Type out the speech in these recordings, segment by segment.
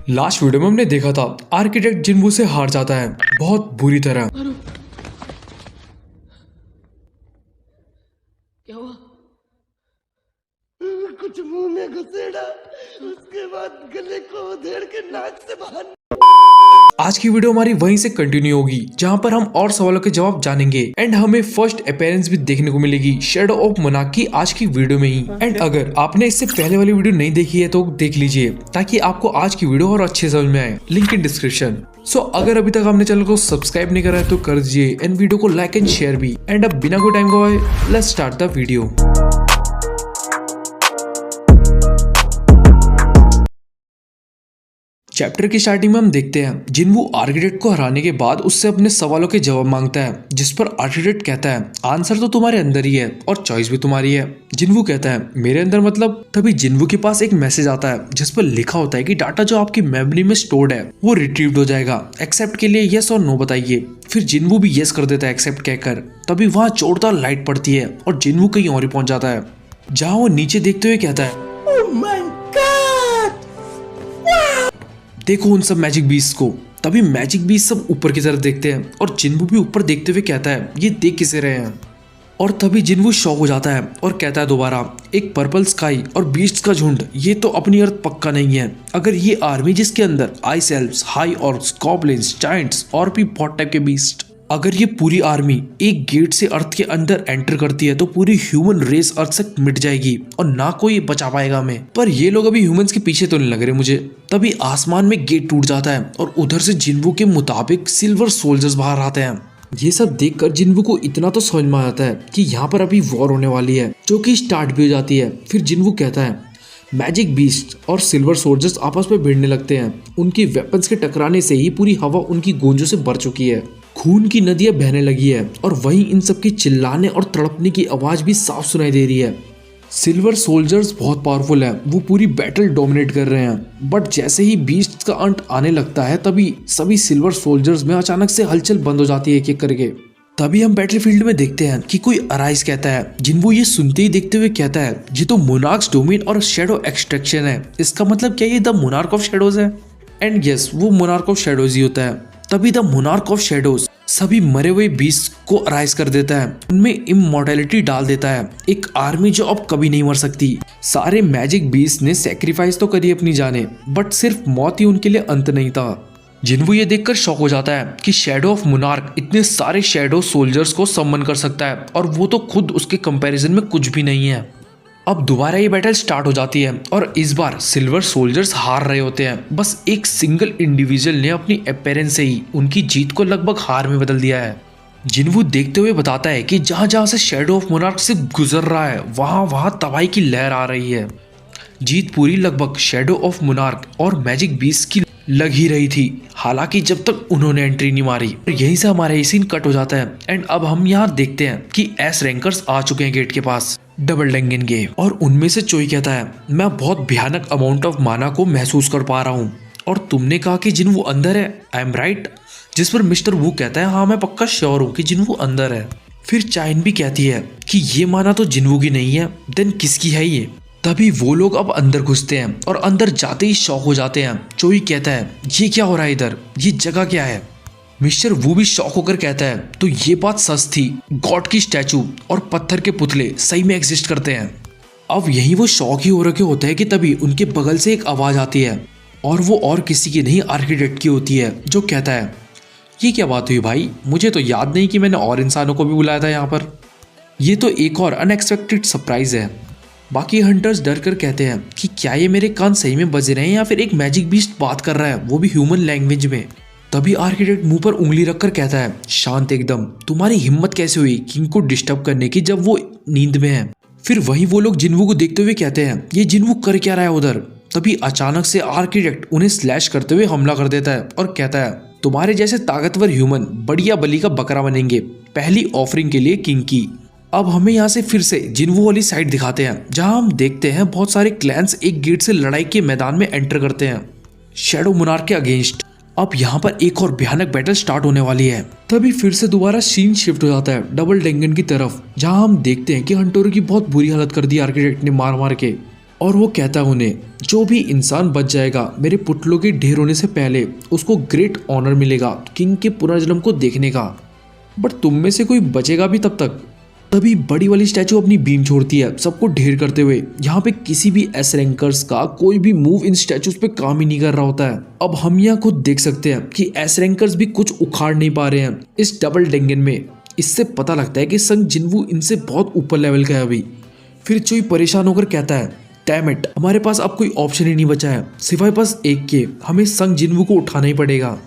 Last video में हमने देखा था आर्किटेक्ट जिन्वू से हार जाता है बहुत बुरी तरह। क्या हुआ? कुछ मुंह में घुसेड़ा, उसके बाद गले को उधेड़ के नाक से बाहर। आज की वीडियो हमारी वहीं से कंटिन्यू होगी जहां पर हम और सवालों के जवाब जानेंगे एंड हमें फर्स्ट अपीयरेंस भी देखने को मिलेगी शैडो ऑफ मोनार्क की आज की वीडियो में ही। एंड अगर आपने इससे पहले वाली वीडियो नहीं देखी है तो देख लीजिए ताकि आपको आज की वीडियो और अच्छे समझ में आए, लिंक इन डिस्क्रिप्शन। सो अगर अभी तक आपने चैनल को सब्सक्राइब नहीं करा है तो कर दीजिए एंड वीडियो को लाइक एंड शेयर भी। एंड अब बिना कोई टाइम गवाए let's start the video. Chapter की स्टार्टिंग में हम देखते हैं जिन्वू आर्किटेक्ट को हराने के बाद उससे अपने सवालों के जवाब मांगता है, जिस पर आर्किटेक्ट कहता है आंसर तो तुम्हारे अंदर ही है और चॉइस भी तुम्हारी है। जिन्वू कहता है मेरे अंदर मतलब? तभी जिन्वू के पास एक मैसेज आता है जिस पर लिखा होता है कि डाटा जो आपकी मेमोरी में स्टोर्ड है वो रिट्रीव्ड हो जाएगा, एक्सेप्ट के लिए यस और नो बताइए। फिर जिन्वू भी यस कर देता है एक्सेप्ट कहकर। तभी वहाँ जोरदार लाइट पड़ती है और जिन्वू कहीं और ही पहुंच जाता है, जहाँ वो नीचे देखते हुए कहता है Oh my God! देखो उन सब मैजिक बीस्ट को। तभी मैजिक बीस्ट सब ऊपर की तरफ देखते हैं और जिन्वू भी ऊपर देखते हुए कहता है ये देख किसे रहे हैं। और तभी जिन्वू शॉक हो जाता है और कहता है दोबारा एक पर्पल स्काई और बीस्ट्स का झुंड, ये तो अपनी अर्थ पक्का नहीं है। अगर ये आर्मी जिसके अंदर ice elves, high orcs, goblins, giants और भी बहुत टाइप के बीस्ट, अगर ये पूरी आर्मी एक गेट से अर्थ के अंदर एंटर करती है तो पूरी ह्यूमन रेस अर्थ से मिट जाएगी और ना कोई बचा पाएगा हमें। पर ये लोग अभी ह्यूमंस के पीछे तो नहीं लग रहे मुझे। तभी आसमान में गेट टूट जाता है और उधर से जिन्वू के मुताबिक सिल्वर सोल्जर्स बाहर आते हैं। ये सब देखकर जिन्वू को इतना तो समझ में आता है कि यहाँ पर अभी वॉर होने वाली है, जो कि स्टार्ट भी हो जाती है। फिर जिन्वू कहता है मैजिक बीस्ट और सिल्वर सोल्जर्स आपस में भिड़ने लगते हैं। उनकी वेपन्स के टकराने से ही पूरी हवा उनकी गूंजों से भर चुकी है, खून की नदियां बहने लगी है और वहीं इन सब की चिल्लाने और तड़पने की आवाज भी साफ सुनाई दे रही है। सिल्वर सोल्जर्स बहुत पावरफुल है, वो पूरी बैटल डोमिनेट कर रहे हैं। बट जैसे ही बीस्ट का अंत आने लगता है तभी सभी सिल्वर सोल्जर्स में अचानक से हलचल बंद हो जाती है एक एक करके। तभी हम बैटलफील्ड में देखते हैं कि कोई अराइज कहता है। जिन्वू ये सुनते ही देखते हुए कहता है ये तो मोनार्क्स डोमेन और शैडो एक्सट्रैक्शन है, इसका मतलब क्या ये द मोनार्क ऑफ शैडोज है? एंड यस, वो मोनार्क ऑफ शैडोज ही होता है। तभी द मोनार्क ऑफ शैडोज सभी मरे हुए बीस्ट को अराइज कर देता है, उनमें इमॉर्टैलिटी डाल देता है, एक आर्मी जो अब कभी नहीं मर सकती। सारे मैजिक बीस्ट ने सैक्रिफाइस तो करी अपनी जाने, बट सिर्फ मौत ही उनके लिए अंत नहीं था। जिन्वू ये देखकर शॉक हो जाता है कि शैडो ऑफ मोनार्क इतने सारे शैडो सोल्जर्स को सम्मन कर सकता है और वो तो खुद उसके कंपैरिजन में कुछ भी नहीं है। अब दोबारा ये बैटल स्टार्ट हो जाती है और इस बार सिल्वर सोल्जर्स हार रहे होते हैं। बस एक सिंगल इंडिविजुअल ने अपनी अपीयरेंस से ही उनकी जीत को लगभग हार में बदल दिया है। जिन्वू देखते हुए बताता है कि जहां जहां से शैडो ऑफ मोनार्क से गुजर रहा है वहां वहां तबाही की लहर आ रही है। जीत पूरी लगभग शैडो ऑफ मोनार्क और मैजिक बीस्ट की लग ही रही थी, हालांकि जब तक उन्होंने एंट्री नहीं मारी। यहीं से हमारा ये सीन कट हो जाता है एंड अब हम यहाँ देखते हैं कि एस रैंकर्स आ चुके हैं गेट के पास, डबल डेंगन के। और उनमें से चोई कहता है मैं बहुत भयानक अमाउंट ऑफ माना को महसूस कर पा रहा हूँ और तुमने कहा कि जिन्वू अंदर है, आई एम राइट? जिस पर मिस्टर वू कहता है हाँ मैं पक्का श्योर हूँ कि जिन्वू अंदर है। फिर चाइन भी कहती है कि ये माना तो जिन्वू की नहीं है, देन किसकी है ये? तभी वो लोग अब अंदर घुसते हैं और अंदर जाते ही शॉक हो जाते हैं। चोई कहता है ये क्या हो रहा है इधर, ये जगह क्या है? मिस्टर वू भी शॉक होकर कहता है तो ये बात सच थी, गॉड की स्टैचू और पत्थर के पुतले सही में एग्जिस्ट करते हैं। अब यही वो शॉक ही हो रखे होते हैं कि तभी उनके बगल से एक आवाज आती है और वो और किसी की नहीं आर्किटेक्ट की होती है, जो कहता है ये क्या बात हुई भाई, मुझे तो याद नहीं कि मैंने और इंसानों को भी बुलाया था यहाँ पर। ये तो एक और अनएक्सपेक्टेड सरप्राइज है। बाकी हंटर्स डर कर कहते हैं कि क्या ये मेरे कान सही में बज रहे हैं या फिर एक मैजिक बीस्ट बात कर रहा है, वो भी ह्यूमन लैंग्वेज में। तभी आर्किटेक्ट मुंह पर उंगली रखकर कहता है शांत एकदम, तुम्हारी हिम्मत कैसे हुई किंग को डिस्टर्ब करने की जब वो नींद में है? फिर वही वो लोग जिन्वू को देखते हुए कहते हैं ये जिन्वू कर क्या रहा है उधर? तभी अचानक से आर्किटेक्ट उन्हें स्लैश करते हुए हमला कर देता है और कहता है तुम्हारे जैसे ताकतवर ह्यूमन बढ़िया बलि का बकरा बनेंगे, पहली ऑफरिंग के लिए किंग की। अब हमें यहाँ से फिर से जिन्वू वाली साइड दिखाते हैं, जहाँ हम देखते हैं बहुत सारे क्लैंस एक गेट से लड़ाई के मैदान में एंटर करते हैं शैडो मोनार्क के अगेंस्ट। अब यहाँ पर एक और भयानक बैटल स्टार्ट होने वाली है। तभी फिर से दोबारा सीन शिफ्ट हो जाता है डबल डेंगन की तरफ, जहाँ हम देखते हैं कि हंटरों की बहुत बुरी हालत कर दी आर्किटेक्ट ने मार मार के। और वो कहता है उन्हें, जो भी इंसान बच जाएगा मेरे पुतलों के ढेर होने से पहले उसको ग्रेट ऑनर मिलेगा किंग के पुनर्जन्म को देखने का, बट तुम में से कोई बचेगा भी तब तक। तभी बड़ी वाली स्टैचू अपनी बीम छोड़ती है सबको ढेर करते हुए। यहाँ पे किसी भी एस रैंकर्स का कोई भी मूव इन स्टैचूज पे काम ही नहीं कर रहा होता है। अब हम यहाँ खुद देख सकते हैं कि एस रैंकर्स भी कुछ उखाड़ नहीं पा रहे हैं इस डबल डेंगन में। इससे पता लगता है कि संग जिनवू इनसे बहुत ऊपर लेवल का है अभी। फिर चोई परेशान होकर कहता है, डैम इट, हमारे पास अब कोई ऑप्शन ही नहीं बचा है सिवाय बस एक के, हमें संग जिनवू को उठाना ही पड़ेगा।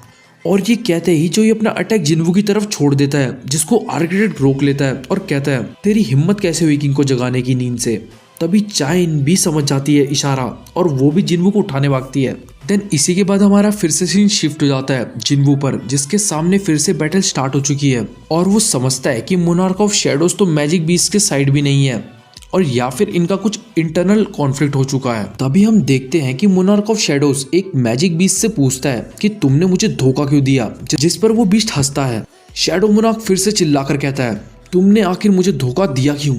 और ये कहते ही जो ये अपना अटैक जिनवू की तरफ छोड़ देता है, जिसको आर्किटेक्ट रोक लेता है और कहता है, तेरी हिम्मत कैसे हुई किंग को जगाने की नींद से। तभी चाइन भी समझ जाती है इशारा और वो भी जिनवू को उठाने भागती है। देन इसी के बाद हमारा फिर से सीन शिफ्ट हो जाता है जिनवू पर, जिसके सामने फिर से बैटल स्टार्ट हो चुकी है और वो समझता है कि मोनार्क ऑफ शैडोज तो मैजिक बीस्ट के साइड भी नहीं है और या फिर इनका कुछ इंटरनल कॉन्फ्लिक्ट हो चुका है। तभी हम देखते हैं कि मोनार्क ऑफ शैडोज एक मैजिक बीस्ट से पूछता है कि तुमने मुझे धोखा क्यों दिया, जिस पर वो बीस्ट हंसता है। शैडो मोनार्क फिर से चिल्लाकर कहता है, तुमने आखिर मुझे धोखा दिया क्यों।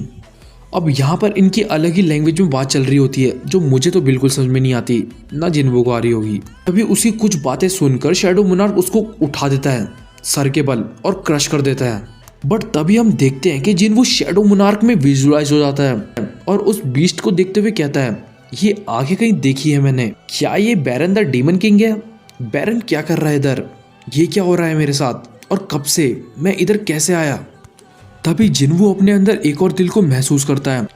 अब यहाँ पर इनकी अलग ही लैंग्वेज में बात चल रही होती है जो मुझे तो बिल्कुल समझ में नहीं आती, ना जिनवू को आ रही होगी। तभी उसकी कुछ बातें सुनकर शैडो मोनार्क उसको उठा देता है सर के बल और क्रश कर देता है। बट तभी हम देखते हैं कि जिनवू शैडो मोनार्क में विजुअलाइज हो जाता है और उस बीस्ट को देखते हुए कहता है, ये आगे कहीं देखी है मैंने, क्या ये बैरन द डीमन किंग है। बैरन क्या कर रहा है इधर, ये क्या हो रहा है मेरे साथ और कब से, मैं इधर कैसे आया। तभी जिनवू अपने अंदर एक और दिल को महसूस करता है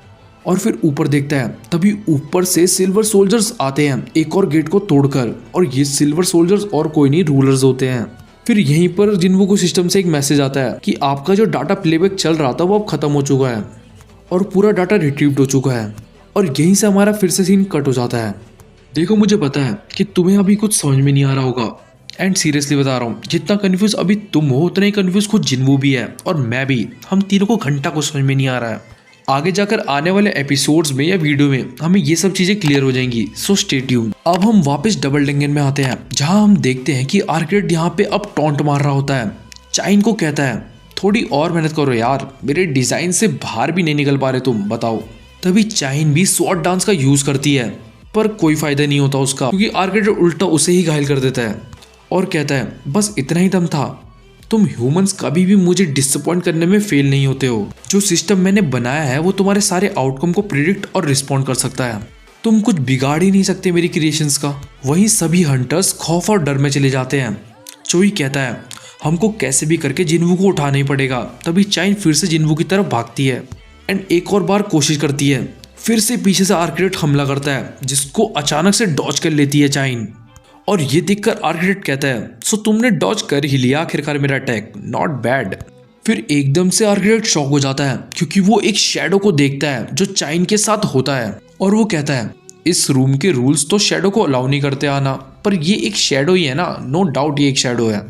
और फिर ऊपर देखता है। तभी ऊपर से सिल्वर सोल्जर्स आते हैं एक और गेट को तोड़कर, और ये सिल्वर सोल्जर्स और कोई नहीं, रूलर्स होते हैं। फिर यहीं पर जिनवू को सिस्टम से एक मैसेज आता है कि आपका जो डाटा प्लेबैक चल रहा था वो अब खत्म हो चुका है और पूरा डाटा रिट्रीव्ड हो चुका है। और यहीं से हमारा फिर से सीन कट हो जाता है। देखो मुझे पता है कि तुम्हें अभी कुछ समझ में नहीं आ रहा होगा, एंड सीरियसली बता रहा हूँ, जितना कंफ्यूज अभी तुम हो उतना ही कंफ्यूज खुद जिनवू भी है और मैं भी। हम तीनों को घंटा को समझ में नहीं आ रहा है। आगे जाकर आने वाले एपिसोड्स में या वीडियो में हमें ये सब चीजें क्लियर हो जाएंगी, सो स्टे ट्यून्ड। अब हम वापस डबल डेंगन में आते हैं, जहां हम देखते हैं कि आर्किटेक्ट यहाँ पे अब टॉन्ट मार रहा होता है। चाइन को कहता है, थोड़ी और मेहनत करो यार, मेरे डिजाइन से बाहर भी नहीं निकल पा रहे तुम, बताओ। तभी चाइन भी स्वॉर्ड डांस का यूज करती है, पर कोई फायदा नहीं होता उसका, क्योंकि आर्किटेक्ट उल्टा उसे ही घायल कर देता है और कहता है, बस इतना ही दम था, तुम ह्यूमंस कभी भी मुझे डिसअपॉइंट करने में फेल नहीं होते हो। जो सिस्टम मैंने बनाया है वो तुम्हारे सारे आउटकम को प्रिडिक्ट और रिस्पॉन्ड कर सकता है, तुम कुछ बिगाड़ ही नहीं सकते मेरी क्रिएशंस का। वहीं सभी हंटर्स खौफ और डर में चले जाते हैं। चोई कहता है, हमको कैसे भी करके जिनवू को उठाना ही पड़ेगा। तभी चाइन फिर से जिनवू की तरफ भागती है एंड एक और बार कोशिश करती है। फिर से पीछे से आर्किटेक्ट हमला करता है, जिसको अचानक से डॉज कर लेती है चाइन। और ये देखकर आर्किटेक्ट कहता है, सो तुमने डॉज कर ही लिया आखिरकार मेरा अटैक, नॉट बैड। फिर एकदम से आर्किटेक्ट शॉक हो जाता है, क्योंकि वो एक शैडो को देखता है जो चाइन के साथ होता है। और वो कहता है, इस रूम के रूल्स तो शैडो को अलाउ नहीं करते आना, पर ये एक शैडो ही है ना, नो डाउट ये एक शैडो है।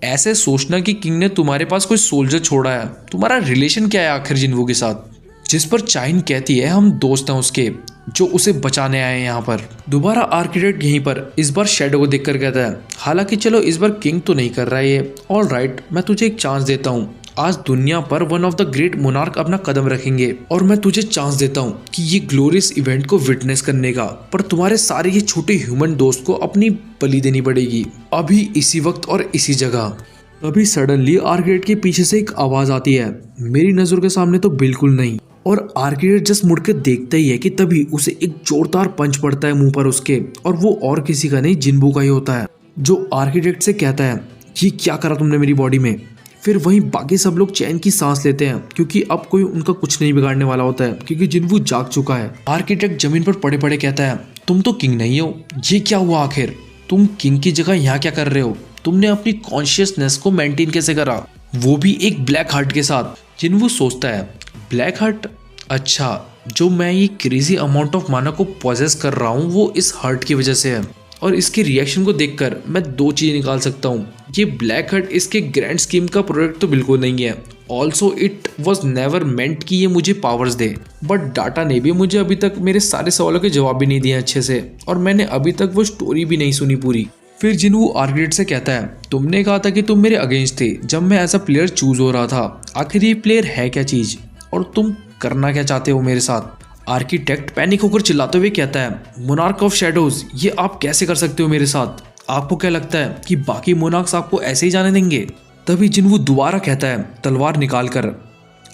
ऐसे सोचना कि किंग ने तुम्हारे पास कोई सोल्जर छोड़ा है, तुम्हारा रिलेशन क्या है आखिर जिनवू के साथ। जिस पर चाइन कहती है, हम दोस्त हैं उसके, जो उसे बचाने आए हैं यहाँ पर। दोबारा आर्किटेक्ट यहीं पर इस बार शैडो को देखकर कहता है, हालांकि चलो इस बार किंग तो नहीं कर रहा है ये, ऑल राइट, मैं तुझे एक चांस देता हूँ। आज दुनिया पर one of the great monarch अपना कदम रखेंगे और मैं तुझे चांस देता हूँ कि ये ग्लोरियस इवेंट को विटनेस करने का, पर तुम्हारे सारे ये छोटे ह्यूमन दोस्त को अपनी बलि देनी पड़ेगी, अभी इसी वक्त और इसी जगह। तभी सडनली आर्किटेक्ट के पीछे से एक आवाज आती है, मेरी नजरों के सामने तो बिल्कुल नहीं। और आर्किटेक्ट जस्ट मुड़कर देखता ही है कि तभी उसे एक जोरदार पंच पड़ता है मुंह पर उसके, और वो और किसी का नहीं, जिनवू का ही होता है, जो आर्किटेक्ट से कहता है, ये क्या करा तुमने मेरी बॉडी में। फिर वहीं बाकी सब लोग चैन की सांस लेते हैं, क्योंकि अब कोई उनका कुछ नहीं बिगाड़ने वाला होता है, क्योंकि जिनवू जाग चुका है। आर्किटेक्ट जमीन पर पड़े पड़े कहता है, तुम तो किंग नहीं हो, ये क्या हुआ आखिर, तुम किंग की जगह यहाँ क्या कर रहे हो, तुमने अपनी कॉन्शियसनेस को मेंटेन कैसे करा, वो भी एक ब्लैक हार्ट के साथ। जिनवू सोचता है, ब्लैक हार्ट, अच्छा, जो मैं ये क्रेजी अमाउंट ऑफ माना को पॉजेस कर रहा हूँ वो इस हार्ट की वजह से है। और इसके रिएक्शन को देखकर मैं दो चीजें निकाल सकता हूँ, ये ब्लैक हार्ट इसके ग्रैंड स्कीम का प्रोडक्ट तो बिल्कुल नहीं है, also it was never meant कि ये मुझे पावर्स दे। बट डाटा ने भी मुझे अभी तक मेरे सारे सवालों के जवाब भी नहीं दिए अच्छे से, और मैंने अभी तक वो स्टोरी भी नहीं सुनी पूरी। फिर जिनवू आर्किटेक्ट से कहता है, तुमने कहा था कि तुम मेरे अगेंस्ट थे जब मैं एज अ प्लेयर चूज हो रहा था, आखिर ये प्लेयर है क्या चीज, और तुम करना क्या चाहते हो मेरे साथ। आर्किटेक्ट पैनिक होकर चिल्लाते हुए कहता है, मोनार्क ऑफ शैडोज, ये आप कैसे कर सकते हो मेरे साथ? आपको क्या लगता है कि बाकी मोनार्क्स आपको ऐसे ही जाने देंगे? तभी जिन्वू दोबारा कहता है तलवार निकाल कर,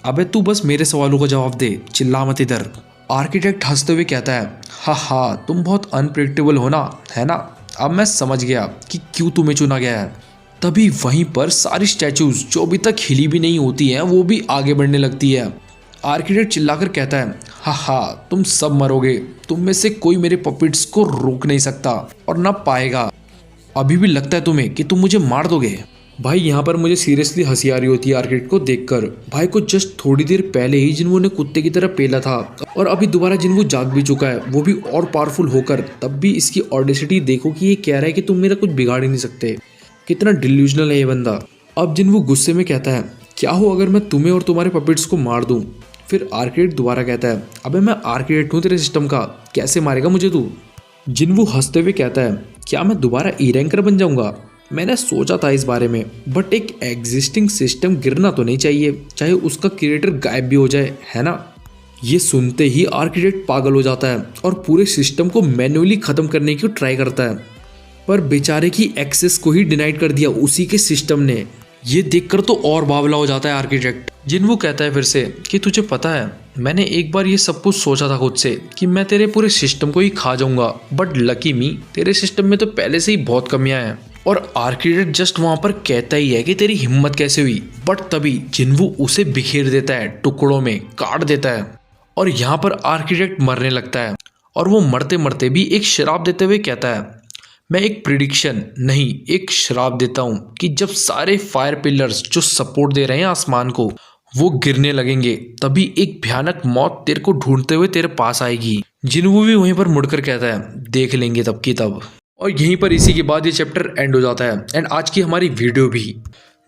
अबे तू बस मेरे सवालों का जवाब दे, चिल्ला मत इधर। आर्किटेक्ट हंसते हुए कहता है, हा तुम बहुत अनप्रेडिक्टेबल हो ना, है ना? अब मैं समझ गया कि क्यों तुम्हें चुना गया है। तभी वहीं पर सारी स्टैचूज जो अभी तक हिली भी नहीं होती हैं वो भी आगे बढ़ने लगती है। आर्किटेक्ट चिल्लाकर कहता है, हा तुम सब मरोगे, तुम में से कोई मेरे पपेट्स को रोक नहीं सकता और ना पाएगा। अभी भी लगता है तुम्हें कि तुम मुझे मार दोगे? भाई यहाँ पर मुझे सीरियसली हंसी आ रही होती है आर्किटेक्ट को देखकर। भाई को जस्ट थोड़ी देर पहले ही जिन्वू ने कुत्ते की तरह पेला था और अभी दोबारा जिन्वू जाग भी चुका है, वो भी और पावरफुल होकर। तब भी इसकी ऑडेसिटी देखो कि ये कह रहा है कि तुम मेरा कुछ बिगाड़ ही नहीं सकते। कितना डिल्यूजनल है ये बंदा। अब जिन्वू गुस्से में कहता है, क्या हो अगर मैं तुम्हें और तुम्हारे पपेट्स को मार दूं? फिर आर्किटेक्ट दोबारा कहता है, अबे मैं आर्किटेक्ट हूँ तेरे सिस्टम का, कैसे मारेगा मुझे तू? जिन्वू हंसते हुए कहता है, क्या मैं दोबारा ई रैंकर बन जाऊंगा? मैंने सोचा था इस बारे में, बट एक एग्जिस्टिंग सिस्टम गिरना तो नहीं चाहिए, चाहे उसका क्रिएटर गायब भी हो जाए, है ना? ये सुनते ही आर्किटेक्ट पागल हो जाता है और पूरे सिस्टम को मैन्युअली खत्म करने की ट्राई करता है, पर बेचारे की एक्सेस को ही डिनाइड कर दिया उसी के सिस्टम ने। ये देखकर तो और बावला हो जाता है आर्किटेक्ट। जिन्वू कहता है फिर से कि तुझे पता है, मैंने एक बार ये सब कुछ सोचा था खुद से कि मैं तेरे पूरे सिस्टम को ही खा जाऊंगा, बट लकी मी, तेरे सिस्टम में तो पहले से ही बहुत कमियां हैं। और आर्किटेक्ट जस्ट वहां पर कहता ही है कि तेरी हिम्मत कैसे हुई, बट तभी जिन्वू उसे बिखेर देता है, टुकड़ों में काट देता है और यहाँ पर आर्किटेक्ट मरने लगता है। और वो मरते मरते भी एक शराब देते हुए कहता है, मैं एक प्रिडिक्शन नहीं, एक श्राप देता हूं कि जब सारे फायर पिलर्स जो सपोर्ट दे रहे हैं आसमान को वो गिरने लगेंगे, तभी एक भयानक मौत तेरे को ढूंढते हुए तेरे पास आएगी। जिन्वू भी वहीं पर मुड़कर कहता है, देख लेंगे तब की तब। और यहीं पर इसी के बाद ये चैप्टर एंड हो जाता है एंड आज की हमारी वीडियो भी।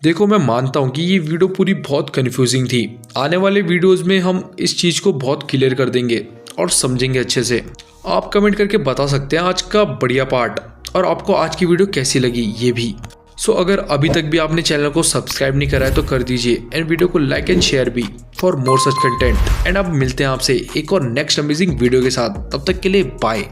देखो मैं मानता हूँ कि ये वीडियो पूरी बहुत कन्फ्यूजिंग थी। आने वाले वीडियोज़ में हम इस चीज़ को बहुत क्लियर कर देंगे और समझेंगे अच्छे से। आप कमेंट करके बता सकते हैं आज का बढ़िया पार्ट और आपको आज की वीडियो कैसी लगी ये भी। सो अगर अभी तक भी आपने चैनल को सब्सक्राइब नहीं करा है तो कर दीजिए एंड वीडियो को लाइक एंड शेयर भी for more such content. And अब मिलते हैं आपसे एक और नेक्स्ट अमेजिंग वीडियो के साथ, तब तक के लिए बाय।